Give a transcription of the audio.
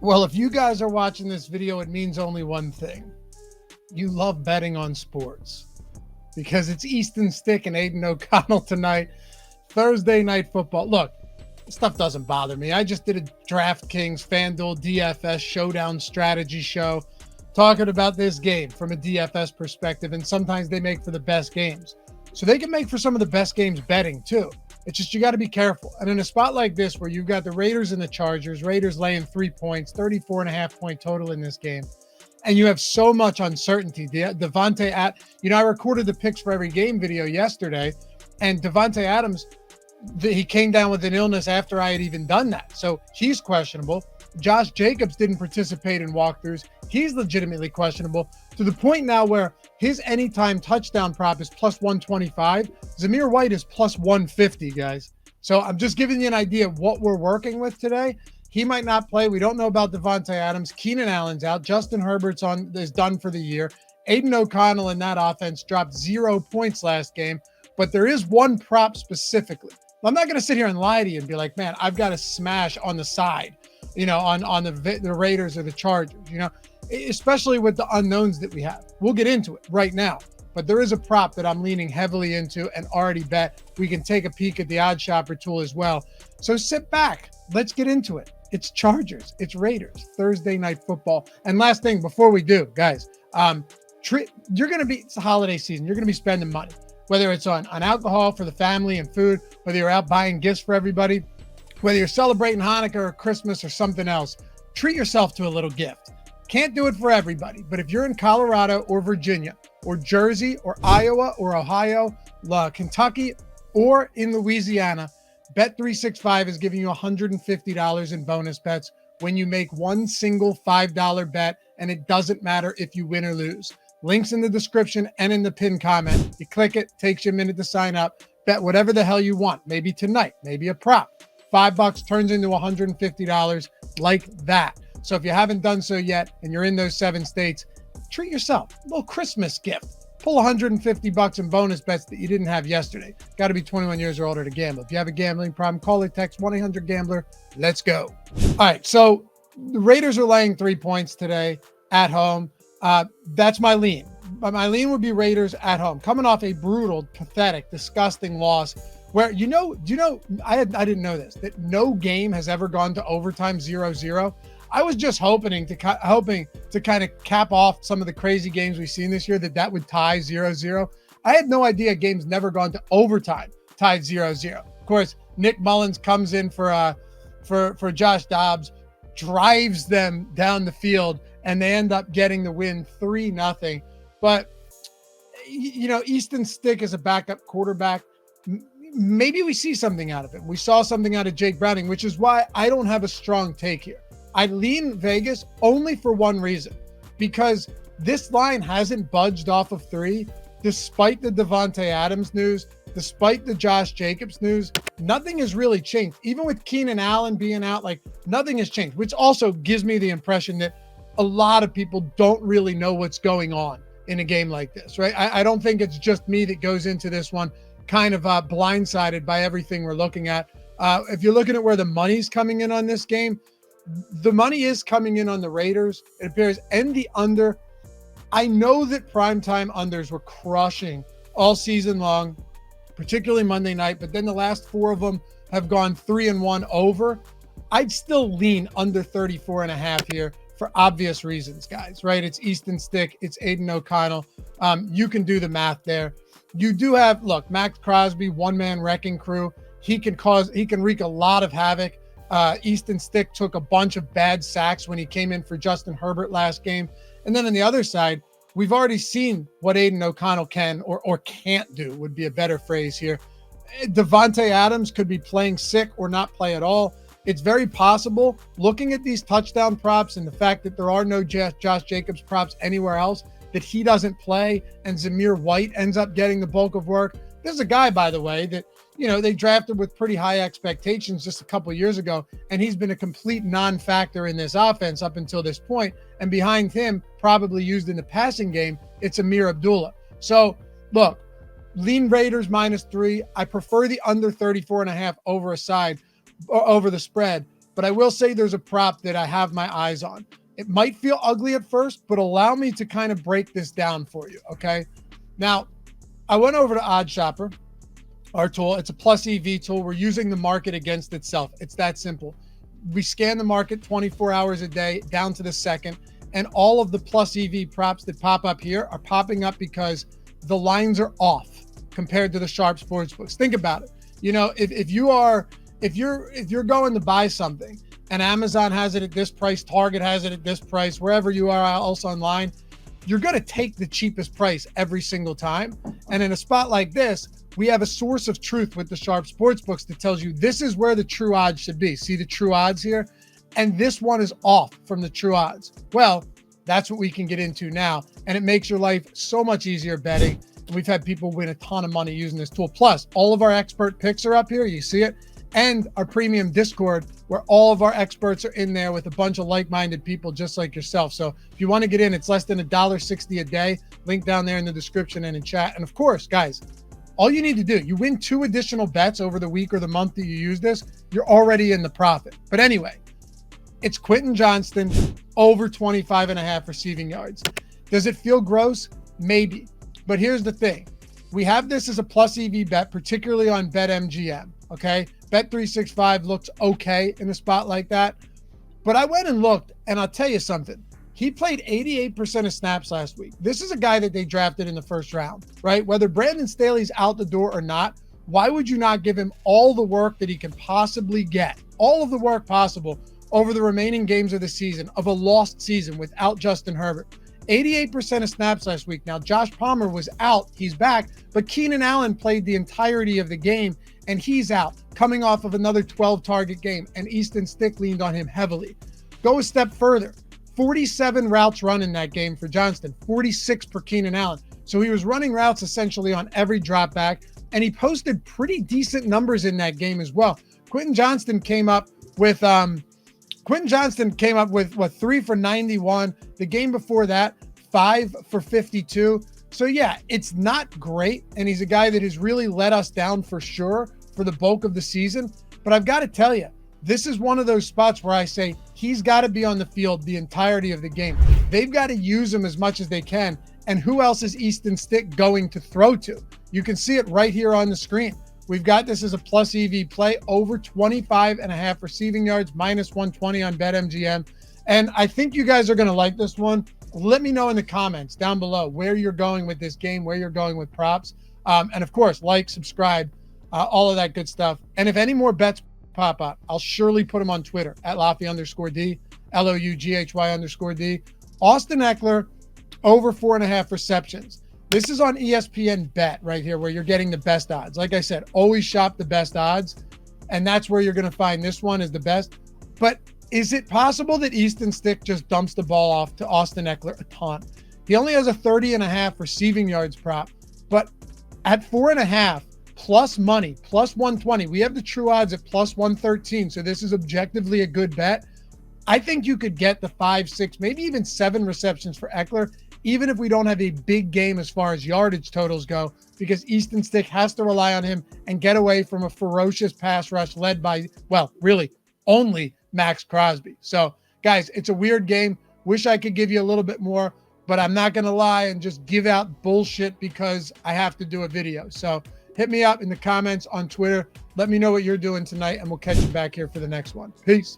Well, if you guys are watching this video, it means only one thing. You love betting on sports because it's Easton Stick and Aiden O'Connell tonight, Thursday night football. Look, this stuff doesn't bother me. I just did a DraftKings FanDuel DFS showdown strategy show talking about this game from a DFS perspective, and sometimes they make for the best games. So they can make for some of the best games betting too. It's just you got to be careful. And in a spot like this where you've got the Raiders and the Chargers, Raiders laying 3 points, 34.5 point total in this game, and you have so much uncertainty. Devontae, I recorded the picks for every game video yesterday, and Devontae Adams, he came down with an illness after I had even done that. So he's questionable. Josh Jacobs didn't participate in walkthroughs. He's legitimately questionable to the point now where his anytime touchdown prop is plus 125. Zamir White is plus 150, guys. So I'm just giving you an idea of what we're working with today. He might not play. We don't know about Devontae Adams. Keenan Allen's out. Justin Herbert's is done for the year. Aiden O'Connell in that offense dropped 0 points last game, but there is one prop specifically. I'm not going to sit here and lie to you and be like, man, I've got to smash on the side, on the Raiders or the Chargers, especially with the unknowns that we have. We'll get into it right now, but there is a prop that I'm leaning heavily into and already bet. We can take a peek at the odd shopper tool as well. So sit back. Let's get into it. It's Chargers. It's Raiders. Thursday night football. And last thing before we do, guys, it's the holiday season. You're going to be spending money, whether it's on alcohol for the family and food, whether you're out buying gifts for everybody, whether you're celebrating Hanukkah or Christmas or something else. Treat yourself to a little gift. Can't do it for everybody, but if you're in Colorado or Virginia or Jersey or Iowa or Ohio, Kentucky, or in Louisiana, Bet365 is giving you $150 in bonus bets when you make one single $5 bet, and it doesn't matter if you win or lose. Links in the description and in the pinned comment. You click it, takes you a minute to sign up. Bet whatever the hell you want. Maybe tonight, maybe a prop. $5 turns into $150 like that. So if you haven't done so yet and you're in those 7 states, treat yourself. A little Christmas gift. Pull $150 in bonus bets that you didn't have yesterday. Got to be 21 years or older to gamble. If you have a gambling problem, call or text 1-800-GAMBLER. Let's go. All right, so the Raiders are laying 3 points today at home. That's my lean. My lean would be Raiders at home, coming off a brutal, pathetic, disgusting loss where, I didn't know this, that no game has ever gone to overtime 0-0. I was just hoping to kind of cap off some of the crazy games we've seen this year that would tie 0-0. I had no idea games never gone to overtime tied 0-0. Of course, Nick Mullins comes in for Josh Dobbs, drives them down the field, and they end up getting the win 3-0. But, Easton Stick is a backup quarterback. Maybe we see something out of him. We saw something out of Jake Browning, which is why I don't have a strong take here. I lean Vegas only for one reason, because this line hasn't budged off of 3, despite the Devontae Adams news, despite the Josh Jacobs news. Nothing has really changed. Even with Keenan Allen being out, nothing has changed, which also gives me the impression that a lot of people don't really know what's going on in a game like this, right? I don't think it's just me that goes into this one kind of blindsided by everything we're looking at. If you're looking at where the money's coming in on this game, the money is coming in on the Raiders, it appears, and the under. I know that primetime unders were crushing all season long, particularly Monday night, but then the last 4 of them have gone 3-1 over. I'd still lean under 34.5 here for obvious reasons, guys, right? It's Easton Stick. It's Aiden O'Connell. You can do the math there. You do have, Max Crosby, one-man wrecking crew. He can wreak a lot of havoc. Easton Stick took a bunch of bad sacks when he came in for Justin Herbert last game. And then on the other side, we've already seen what Aiden O'Connell can or can't do, would be a better phrase here. Devontae Adams could be playing sick or not play at all. It's very possible, looking at these touchdown props and the fact that there are no Josh Jacobs props anywhere else, that he doesn't play and Zamir White ends up getting the bulk of work. There's a guy, by the way, that they drafted with pretty high expectations just a couple of years ago, and he's been a complete non-factor in this offense up until this point. And behind him, probably used in the passing game, it's Amir Abdullah. So, look, lean Raiders -3. I prefer the under 34.5 over the spread. But I will say there's a prop that I have my eyes on. It might feel ugly at first, but allow me to kind of break this down for you, okay? Now, I went over to OddsShopper, our tool. It's a plus EV tool. We're using the market against itself. It's that simple. We scan the market 24 hours a day down to the second, and all of the plus EV props that pop up here are popping up because the lines are off compared to the sharp sportsbooks. Think about it. You know, if you're going to buy something and Amazon has it at this price, Target has it at this price, wherever you are else online, you're going to take the cheapest price every single time. And in a spot like this, we have a source of truth with the sharp sportsbooks that tells you this is where the true odds should be. See the true odds here? And this one is off from the true odds. Well, that's what we can get into now. And it makes your life so much easier betting. And we've had people win a ton of money using this tool. Plus, all of our expert picks are up here. You see it. And our premium Discord, where all of our experts are in there with a bunch of like-minded people just like yourself. So if you want to get in, it's less than $1.60 a day. Link down there in the description and in chat. And of course, guys, all you need to do, you win 2 additional bets over the week or the month that you use this, you're already in the profit. But anyway, it's Quentin Johnston over 25.5 receiving yards. Does it feel gross? Maybe. But here's the thing. We have this as a plus EV bet, particularly on BetMGM, okay? Bet365 looks okay in a spot like that. But I went and looked, and I'll tell you something. He played 88% of snaps last week. This is a guy that they drafted in the first round, right? Whether Brandon Staley's out the door or not, why would you not give him all the work that he can possibly get, all of the work possible over the remaining games of the season, of a lost season without Justin Herbert? 88% of snaps last week. Now, Josh Palmer was out. He's back. But Keenan Allen played the entirety of the game, and he's out, coming off of another 12-target game, and Easton Stick leaned on him heavily. Go a step further. 47 routes run in that game for Johnston, 46 per Keenan Allen. So he was running routes essentially on every drop back, and he posted pretty decent numbers in that game as well. Quentin Johnston came up with what, 3 for 91. The game before that, 5 for 52. So yeah, it's not great. And he's a guy that has really let us down for sure for the bulk of the season. But I've got to tell you, this is one of those spots where I say he's got to be on the field the entirety of the game. They've got to use him as much as they can. And who else is Easton Stick going to throw to? You can see it right here on the screen. We've got this as a plus EV play, over 25.5 receiving yards, minus 120 on BetMGM. And I think you guys are going to like this one. Let me know in the comments down below where you're going with this game, where you're going with props. And of course, like, subscribe, all of that good stuff. And if any more bets pop up, I'll surely put them on Twitter at Loughy_D, LOUGHY_D. Austin Eckler, over 4.5 receptions. This is on ESPN Bet right here, where you're getting the best odds. Like I said, always shop the best odds, and that's where you're going to find this one is the best. But is it possible that Easton Stick just dumps the ball off to Austin Eckler a ton? He only has a 30.5 receiving yards prop, but at 4.5 plus money, plus 120, we have the true odds at plus 113. So this is objectively a good bet. I think you could get the 5, 6, maybe even 7 receptions for Eckler, even if we don't have a big game as far as yardage totals go, because Easton Stick has to rely on him and get away from a ferocious pass rush led by, well, really only Max Crosby. So, guys, it's a weird game. Wish I could give you a little bit more, but I'm not going to lie and just give out bullshit because I have to do a video. So hit me up in the comments on Twitter. Let me know what you're doing tonight, and we'll catch you back here for the next one. Peace.